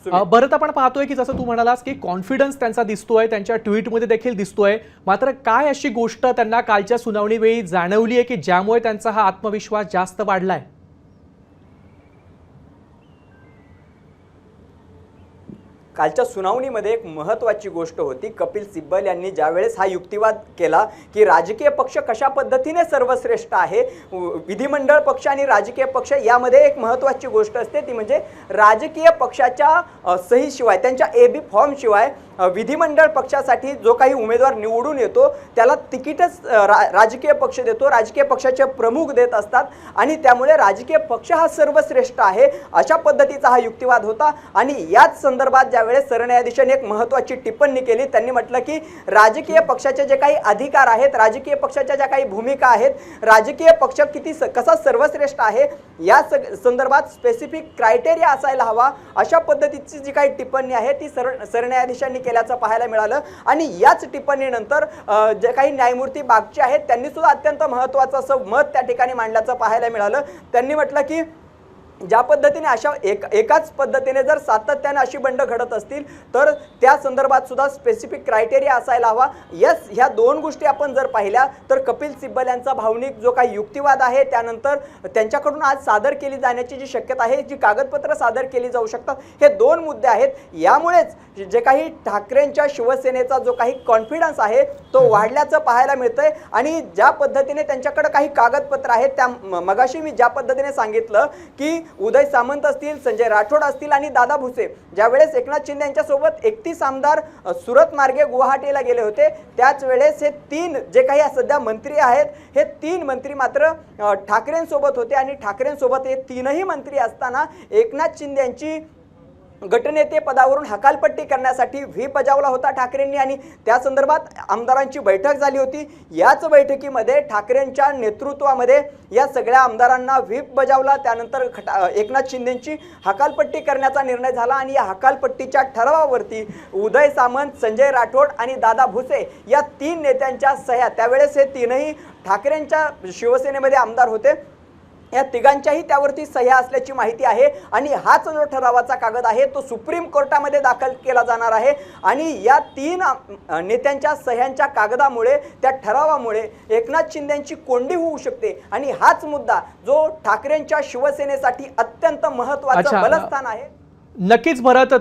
बरं आपण पाहतोय की जसं तू म्हणालास की कॉन्फिडन्स त्यांचा दिसतोय, त्यांच्या ट्विटमध्ये देखील दिसतोय, मात्र काय अशी गोष्ट त्यांना कालच्या सुनावणीवेळी जाणवली आहे की ज्यामुळे त्यांचा हा आत्मविश्वास जास्त वाढलाय? कालच्या सुनावणीमध्ये एक महत्त्वाची गोष्ट होती। कपिल सिब्बल यांनी ज्यावेळेस हा युक्तिवाद केला की राजकीय पक्ष कशा पद्धतीने सर्वश्रेष्ठ आहे, विधिमंडळ पक्ष आणि राजकीय पक्ष यामध्ये एक महत्त्वाची गोष्ट असते ती म्हणजे राजकीय पक्षाच्या सहीशिवाय, त्यांच्या AB फॉर्म शिवाय विधिमंडळ पक्षासाठी जो काही उमेदवार निवडून येतो त्याला तिकीटच राजकीय पक्ष देतो, राजकीय पक्षाचे प्रमुख देत असतात आणि त्यामुळे राजकीय पक्ष हा सर्वश्रेष्ठ आहे अशा पद्धतीचा हा युक्तिवाद होता। आणि याच संदर्भात ज्यावेळेस सरन्यायाधीशांनी एक महत्त्वाची टिप्पणी केली, त्यांनी म्हटलं की राजकीय पक्षाचे जे काही अधिकार आहेत, राजकीय पक्षाच्या ज्या काही भूमिका आहेत, राजकीय पक्ष कसा सर्वश्रेष्ठ आहे या संदर्भात स्पेसिफिक क्रायटेरिया असायला हवा अशा पद्धतीची जी काही टिप्पणी आहे ती सरन्यायाधीशांनी केल्याचं पाहायला मिळालं। आणि याच टिप्पणीनंतर जे काही न्यायमूर्ती बागची आहेत त्यांनी सुद्धा अत्यंत महत्त्वाचं असं मत त्या ठिकाणी मांडल्याचं पाहायला मिळालं। त्यांनी म्हटलं की ज्या पद्धतीने अशा एकाच पद्धतीने जर सातत्याने अशी बंड घडत असतील तर त्या संदर्भात सुद्धा स्पेसिफिक क्रायटेरिया असायला हवा। यस, ह्या दोन गोष्टी आपण जर पाहिल्या तर कपिल सिब्बल यांचा भावनिक जो काही युक्तिवाद आहे त्यानंतर त्यांच्याकडून आज सादर केली जाण्याची जी शक्यता आहे, जी कागदपत्र सादर केली जाऊ शकतात, हे दोन मुद्दे आहेत। यामुळेच जे काही ठाकरेंच्या शिवसेनेचा जो काही कॉन्फिडन्स आहे तो वाढल्याचं पाहायला मिळतंय। आणि ज्या पद्धतीने त्यांच्याकडे काही कागदपत्र आहेत त्या मगाशी मी ज्या पद्धतीने सांगितलं की उदय सामंत असतील, संजय राठोड असतील आणि दादा भुसे ज्यावेळेस एकनाथ शिंदे यांच्यासोबत 31 आमदार सुरत मार्गे गुवाहाटीला गेले होते त्याच वेळेस हे तीन जे काही सध्या मंत्री आहेत हे तीन मंत्री मात्र ठाकरेंसोबत होते आणि ठाकरेंसोबत हे तीनही मंत्री असताना एकनाथ शिंदे यांची गटनेते पदावरून हकालपट्टी करण्यासाठी व्हीप बजावला होता ठाकरेंनी आणि त्या संदर्भात आमदारांची बैठक झाली होती। याच बैठकीमध्ये ठाकरेंच्या नेतृत्वामध्ये या सगळ्या आमदारांना व्हीप बजावला, त्यानंतर एकनाथ शिंदेंची हकालपट्टी करण्याचा निर्णय झाला आणि या हकालपट्टीच्या ठरावावरती उदय सामंत, संजय राठोड आणि दादा भुसे या तीन नेत्यांच्या सह्या, त्यावेळेस हे तीनही ठाकरेंच्या शिवसेनेमध्ये आमदार होते, या तिघांच्याही त्यावरती सह्या असल्याची माहिती आहे। आणि हाच जो ठरावाचा कागद आहे तो सुप्रीम कोर्टामध्ये दाखल केला जाणार आहे आणि या तीन नेत्यांच्या सह्यांच्या कागदामुळे, त्या ठरावामुळे एकनाथ शिंदेंची कोंडी होऊ शकते आणि हाच मुद्दा जो ठाकरेंच्या शिवसेनेसाठी अत्यंत महत्त्वाचं बलस्थान आहे। नक्कीच भरत,